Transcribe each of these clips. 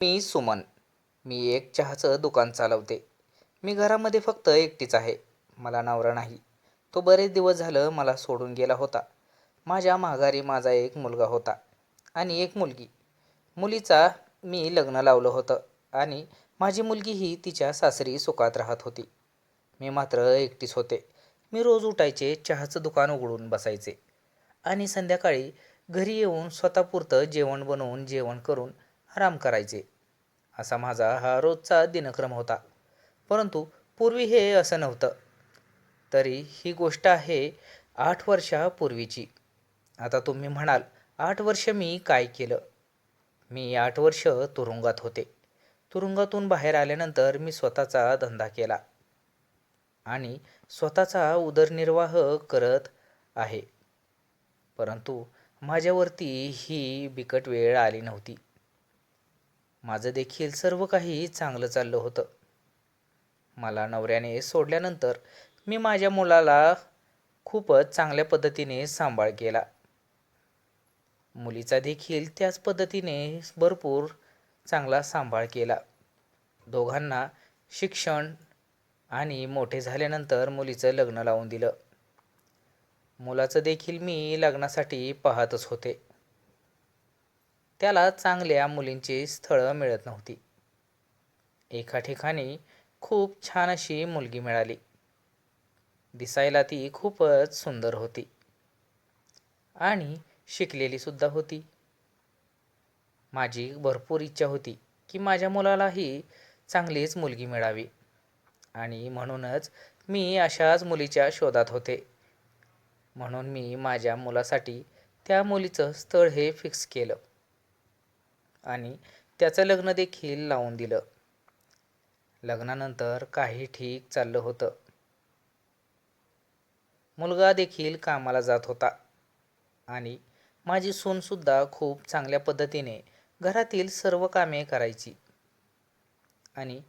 मी सुमन. मी एक चहाचं दुकान चालवते. मी घरामध्ये फक्त एकटीच आहे. मला नवरा नाही. तो बरेच दिवस झालं मला सोडून गेला होता. माझ्या माघारी माझा एक मुलगा होता आणि एक मुलगी. मुलीचा मी लग्न लावलं होतं आणि माझी मुलगी ही तिच्या सासरी सुखात राहत होती. मी मात्र एकटीच होते. मी रोज उठायचे, चहाचं दुकान उघडून बसायचे आणि संध्याकाळी घरी येऊन स्वतःपुरतं जेवण बनवून जेवण करून आराम करायचे. असा माझा हा रोजचा दिनक्रम होता. परंतु पूर्वी हे असं नव्हतं. तरी ही गोष्ट आहे 8 वर्षापूर्वीची. आता तुम्ही म्हणाल, 8 वर्ष मी काय केलं? मी 8 वर्ष तुरुंगात होते. तुरुंगातून बाहेर आल्यानंतर मी स्वतःचा धंदा केला आणि स्वतःचा उदरनिर्वाह करत आहे. परंतु माझ्यावरती ही बिकट वेळ आली नव्हती. माझं देखील सर्व काही चांगलं चाललं होतं. मला नवऱ्याने सोडल्यानंतर मी माझ्या मुलाला खूपच चांगल्या पद्धतीने सांभाळ केला. मुलीचा देखील त्याच पद्धतीने भरपूर चांगला सांभाळ केला. दोघांना शिक्षण आणि मोठे झाल्यानंतर मुलीचं लग्न लावून दिलं. मुलाचं देखील मी लग्नासाठी पाहतच होते. त्याला चांगल्या मुलींची स्थळं मिळत नव्हती. एका ठिकाणी खूप छान अशी मुलगी मिळाली. दिसायला ती खूपच सुंदर होती आणि शिकलेली सुद्धा होती. माझी भरपूर इच्छा होती की माझ्या मुलालाही चांगलीच मुलगी मिळावी आणि म्हणूनच मी अशाच मुलीच्या शोधात होते. म्हणून मी माझ्या मुलासाठी त्या मुलीचं स्थळ हे फिक्स केलं आणि त्याचं लग्न देखील लावून दिलं. लग्नानंतर काही ठीक चाललं होतं. मुलगा देखील कामाला जात होता आणि माझी सूनसुद्धा खूप चांगल्या पद्धतीने घरातील सर्व कामे करायची आणि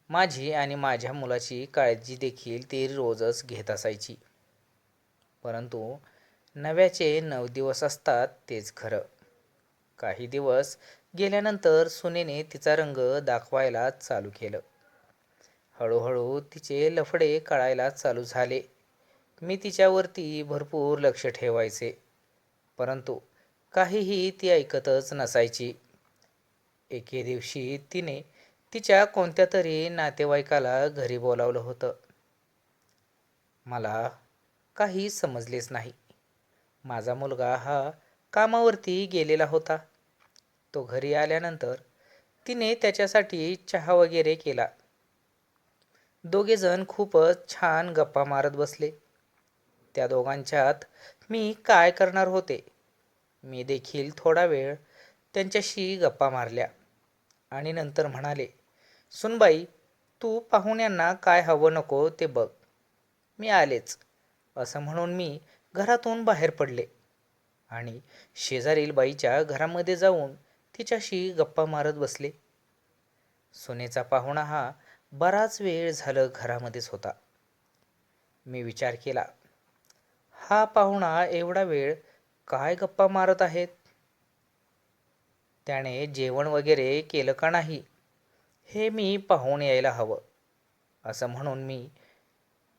माझी आणि माझ्या मुलाची काळजी देखील ती रोजच घेत असायची. परंतु नव्याचे 9 दिवस असतात तेच खरं. काही दिवस गेल्यानंतर सुनेने तिचा रंग दाखवायला चालू केलं. हळूहळू तिचे लफडे कळायला चालू झाले. मी तिच्यावरती भरपूर लक्ष ठेवायचे, परंतु काहीही ती ऐकतच नसायची. एके दिवशी तिने तिच्या कोणत्या तरी नातेवाईकाला घरी बोलावलं होतं. मला काही समजलेच नाही. माझा मुलगा हा कामावरती गेलेला होता. तो घरी आल्यानंतर तिने त्याच्यासाठी चहा वगैरे केला. दोघेजण खूपच छान गप्पा मारत बसले. त्या दोघांच्यात मी काय करणार होते? मी देखील थोडा वेळ त्यांच्याशी गप्पा मारल्या आणि नंतर म्हणाले, सुनबाई, तू पाहुण्यांना काय हवं नको ते बघ. मी आलेच. असं म्हणून मी घरातून बाहेर पडले आणि शेजारील बाईच्या घरामध्ये जाऊन तिच्याशी गप्पा मारत बसले. सुनेचा पाहुणा हा बराच वेळ झालं घरामध्येच होता. मी विचार केला, हा पाहुणा एवढा वेळ काय गप्पा मारत आहेत? त्याने जेवण वगैरे केलं का नाही हे मी पाहून यायला हवं. असं म्हणून मी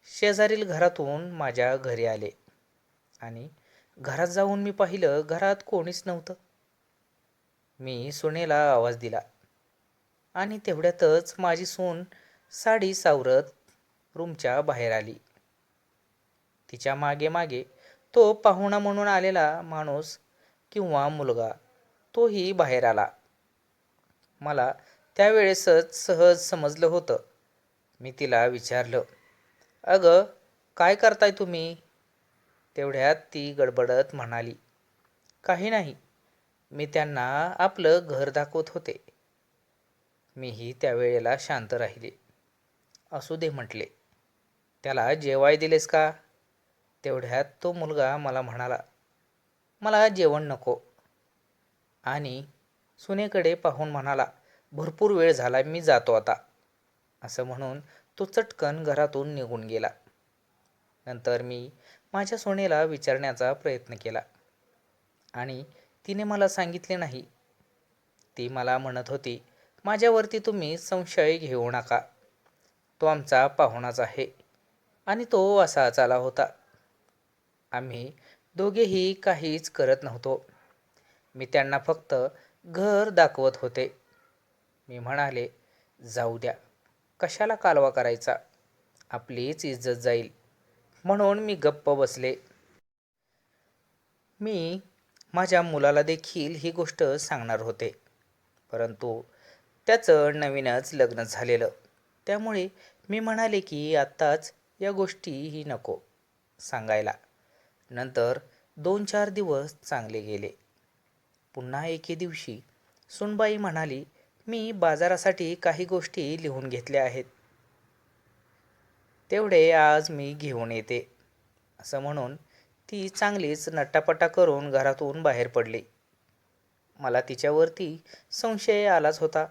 शेजारील घरातून माझ्या घरी आले आणि घरात जाऊन मी पाहिलं, घरात कोणीच नव्हतं. मी सुनेला आवाज दिला आणि तेवढ्यातच माझी सून साडी सावरत रूमच्या बाहेर आली. तिच्या मागे मागे तो पाहुणा म्हणून आलेला माणूस किंवा मुलगा तोही बाहेर आला. मला त्यावेळेसच सहज समजलं होतं. मी तिला विचारलं, अगं, काय करताय तुम्ही? तेवढ्यात ती गडबडत म्हणाली, काही नाही, मी त्यांना आपलं घर दाखवत होते. मीही त्यावेळेला शांत राहिले. असू दे म्हटले. त्याला जेवाय दिलेस का? तेवढ्यात तो मुलगा मला म्हणाला, मला जेवण नको. आणि सुनेकडे पाहून म्हणाला, भरपूर वेळ झाला, मी जातो आता. असं म्हणून तो चटकन घरातून निघून गेला. नंतर मी माझ्या सुनेला विचारण्याचा प्रयत्न केला आणि तिने मला सांगितले नाही. ती मला म्हणत होती, माझ्यावरती तुम्ही संशय घेऊ नका. तो आमचा पाहुणाच आहे आणि तो असाच आला होता. आम्ही दोघेही काहीच करत नव्हतो. मी त्यांना फक्त घर दाखवत होते. मी म्हणाले, जाऊ द्या, कशाला कालवा करायचा, आपलीच इज्जत जाईल. म्हणून मी गप्प बसले. मी माझ्या मुलाला देखील ही गोष्ट सांगणार होते, परंतु त्याचं नवीनच लग्न झालेलं. त्यामुळे मी म्हणाले की आत्ताच या गोष्टीही नको सांगायला. नंतर 2-4 दिवस चांगले गेले. पुन्हा एके दिवशी सुनबाई म्हणाली, मी बाजारासाठी काही गोष्टी लिहून घेतल्या आहेत, तेवढे आज मी घेऊन येते. असं म्हणून ती चांगलीच नट्टापट्टा करून घरातून बाहेर पडली. मला तिच्यावरती संशय आलाच होता.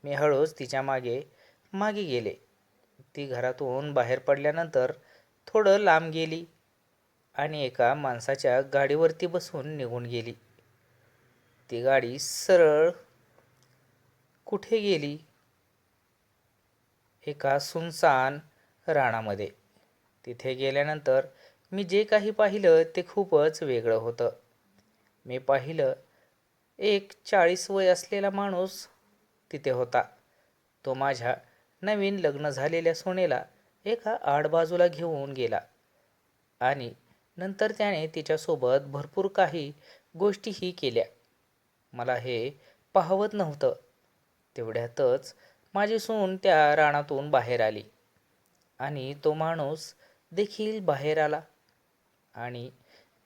मी हळूच तिच्या मागे मागे गेले. ती घरातून बाहेर पडल्यानंतर थोडं लांब गेली आणि एका माणसाच्या गाडीवरती बसून निघून गेली. ती गाडी सरळ कुठे गेली? एका सुनसान रानामध्ये. तिथे गेल्यानंतर मी जे काही पाहिलं ते खूपच वेगळं होतं. मी पाहिलं, एक 40 वय असलेला माणूस तिथे होता. तो माझ्या नवीन लग्न झालेल्या सुनेला एका आडबाजूला घेऊन गेला आणि नंतर त्याने तिच्यासोबत भरपूर काही गोष्टीही केल्या. मला हे पाहवत नव्हतं. तेवढ्यातच माझी सून त्या रानातून बाहेर आली आणि तो माणूस देखील बाहेर आला आणि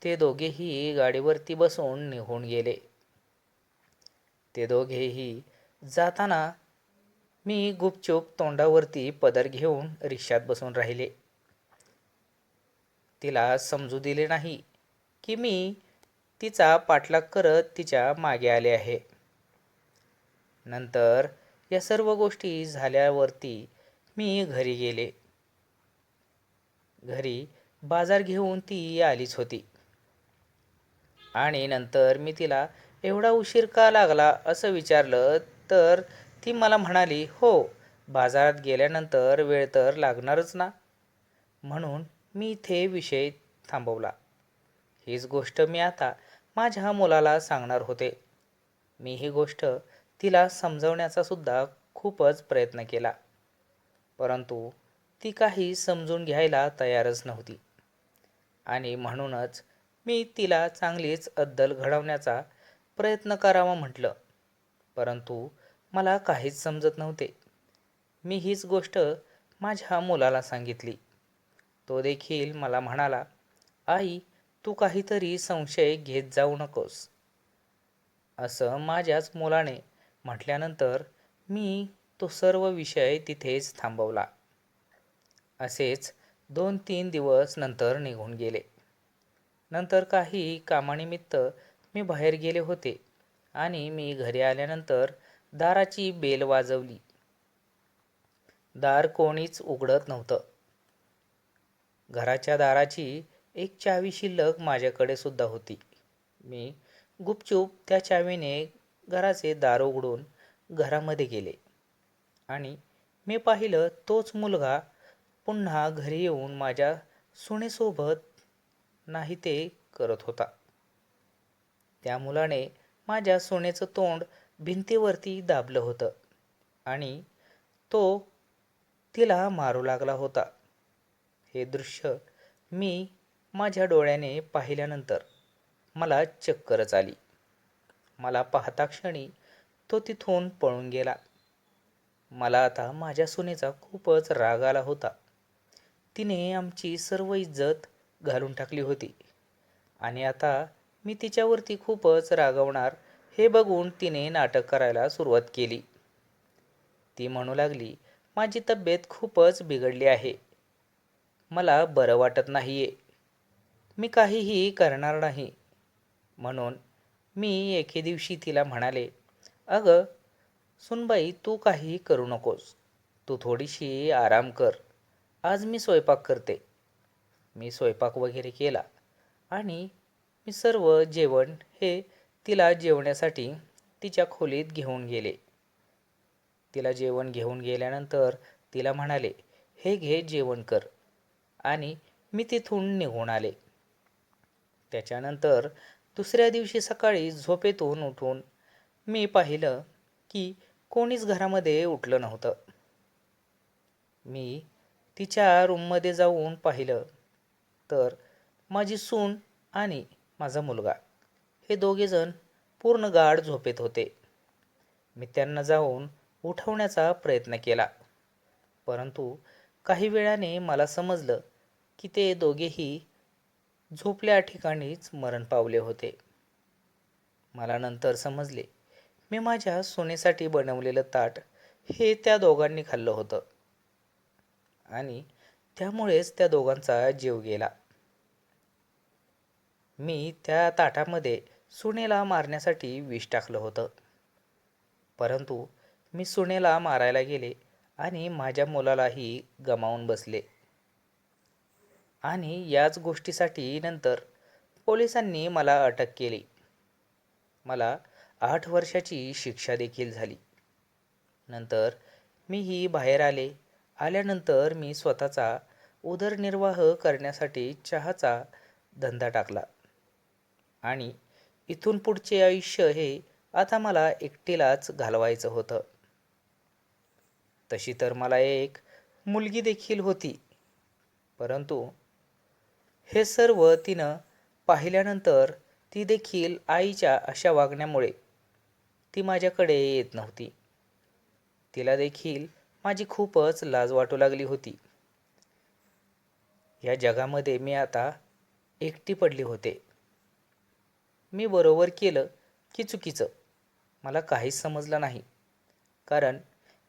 ते दोघेही गाडीवरती बसून निघून गेले. ते दोघेही जाताना मी गुपचूप तोंडावरती पदर घेऊन रिक्षात बसून राहिले. तिला समजू दिले नाही की मी तिचा पाठलाग करत तिच्या मागे आले आहे. नंतर या सर्व गोष्टी झाल्यावरती मी घरी गेले. घरी बाजार घेऊन ती आलीच होती आणि नंतर मी तिला एवढा उशीर का लागला असं विचारलं तर ती मला म्हणाली, हो, बाजारात गेल्यानंतर वेळ तर लागणारच ना. म्हणून मी इथे विषय थांबवला. हीच गोष्ट मी आता माझ्या मुलाला सांगणार होते. मी ही गोष्ट तिला समजवण्याचा सुद्धा खूपच प्रयत्न केला, परंतु ती काही समजून घ्यायला तयारच नव्हती आणि म्हणूनच मी तिला चांगलीच अद्दल घडवण्याचा प्रयत्न करावा म्हटलं, परंतु मला काहीच समजत नव्हते. मी हीच गोष्ट माझ्या मुलाला सांगितली. तो देखील मला म्हणाला, आई, तू काहीतरी संशय घेत जाऊ नकोस. असं माझ्याच मुलाने म्हटल्यानंतर मी तो सर्व विषय तिथेच थांबवला. असेच 2-3 दिवस नंतर निघून गेले. नंतर काही कामानिमित्त मी बाहेर गेले होते आणि मी घरी आल्यानंतर दाराची बेल वाजवली. दार कोणीच उघडत नव्हतं. घराच्या दाराची एक चावी शिल्लक माझ्याकडे सुद्धा होती. मी गुपचूप त्या चावीने घराचे दार उघडून घरामध्ये गेले आणि मी पाहिलं, तोच मुलगा पुन्हा घरी येऊन माझ्या सुनेसोबत नाही ते करत होता. त्या मुलाने माझ्या सुनेचं तोंड भिंतीवरती दाबलं होतं आणि तो तिला मारू लागला होता. हे दृश्य मी माझ्या डोळ्याने पाहिल्यानंतर मला चक्करच आली. मला पाहता क्षणी तो तिथून पळून गेला. मला आता माझ्या सुनेचा खूपच राग आला होता. तिने आमची सर्व इज्जत घालून टाकली होती आणि आता मी तिच्यावरती खूपच रागवणार हे बघून तिने नाटक करायला सुरुवात केली. ती म्हणू लागली, माझी तब्येत खूपच बिघडली आहे, मला बरं वाटत नाहीये, मी काहीही करणार नाही. म्हणून मी एके दिवशी तिला म्हणाले, अगं सुनबाई, तू काही करू नकोस, तू थोडीशी आराम कर, आज मी स्वयंपाक करते. मी स्वयंपाक वगैरे केला आणि मी सर्व जेवण हे तिला जेवण्यासाठी तिच्या खोलीत घेऊन गेले. तिला जेवण घेऊन गेल्यानंतर तिला म्हणाले, हे घे जेवण कर, आणि मी तिथून निघून आले. त्याच्यानंतर दुसऱ्या दिवशी सकाळी झोपेतून उठून मी पाहिलं की कोणीच घरामध्ये उठलं नव्हतं. मी तिच्या रूममध्ये जाऊन पाहिलं तर माझी सून आणि माझा मुलगा हे दोघेजण पूर्ण गाढ झोपेत होते. मी त्यांना जाऊन उठवण्याचा प्रयत्न केला, परंतु काही वेळाने मला समजलं की ते दोघेही झोपल्या ठिकाणीच मरण पावले होते. मला नंतर समजले, मी माझ्या सुनेसाठी बनवलेलं ताट हे त्या दोघांनी खाल्लं होतं आणि त्यामुळेच त्या दोघांचा जीव गेला. मी त्या ताटामध्ये सुनेला मारण्यासाठी विष टाकलं होतं, परंतु मी सुनेला मारायला गेले आणि माझ्या मुलालाही गमावून बसले. आणि याच गोष्टीसाठी नंतर पोलिसांनी मला अटक केली. मला 8 वर्षाची शिक्षा देखील झाली. नंतर मीही बाहेर आले. आल्यानंतर मी स्वतःचा उदरनिर्वाह करण्यासाठी चहाचा धंदा टाकला आणि इथून पुढचे आयुष्य हे आता मला एकटीलाच घालवायचं होतं. तशी तर मला एक मुलगी देखील होती, परंतु हे सर्व तिनं पाहिल्यानंतर ती देखील आईच्या अशा वागण्यामुळे ती माझ्याकडे येत नव्हती. तिला देखील माझी खूपच लाज वाटू लागली होती. या जगामध्ये मी आता एकटी पडली होते. मी बरोबर केलं की चुकीचं मला काहीच समजलं नाही, कारण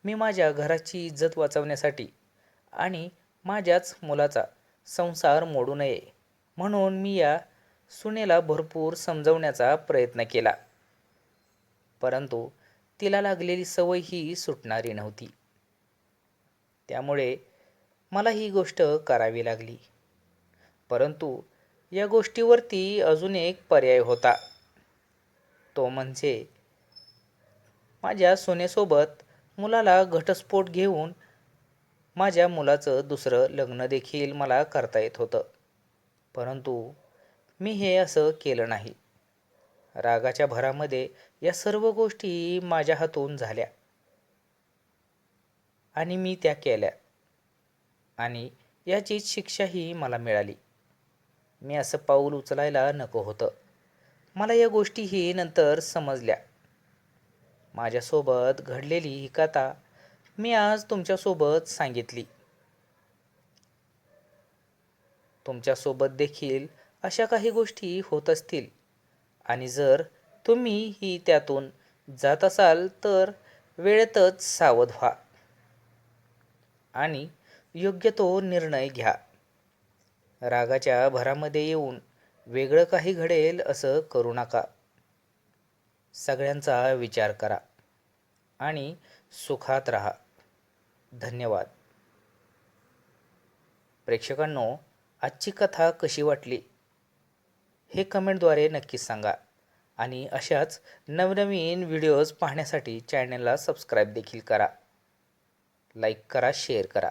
मी माझ्या घराची इज्जत वाचवण्यासाठी आणि माझ्याच मुलाचा संसार मोडू नये म्हणून मी या सुनेला भरपूर समजवण्याचा प्रयत्न केला, परंतु तिला लागलेली सवय ही सुटणारी नव्हती. त्यामुळे मला ही गोष्ट करावी लागली. परंतु या गोष्टीवरती अजून एक पर्याय होता. तो म्हणजे माझ्या सुनेसोबत मुलाला घटस्फोट घेऊन माझ्या मुलाचं दुसरं लग्न देखील मला करता येत होतं, परंतु मी हे असं केलं नाही. रागाच्या भरामध्ये या सर्व गोष्टी माझ्या हातून झाल्या आणि मी त्या केल्या आणि याचीच शिक्षाही मला मिळाली. मी असं पाऊल उचलायला नको होतं. मला या गोष्टीही नंतर समजल्या. माझ्यासोबत घडलेली ही कथा मी आज तुमच्यासोबत सांगितली. तुमच्यासोबत देखील अशा काही गोष्टी होत असतील आणि जर तुम्ही ही त्यातून जात असाल तर वेळेतच सावध व्हा आणि योग्य तो निर्णय घ्या. रागाच्या भरामध्ये येऊन वेगळं काही घडेल असं करू नका. सगळ्यांचा विचार करा आणि सुखात राहा. धन्यवाद. प्रेक्षकांनो, आजची कथा कशी वाटली हे कमेंटद्वारे नक्कीच सांगा आणि अशाच नवनवीन व्हिडिओज पाहण्यासाठी चॅनलला सबस्क्राईब देखील करा. लाईक करा, शेअर करा.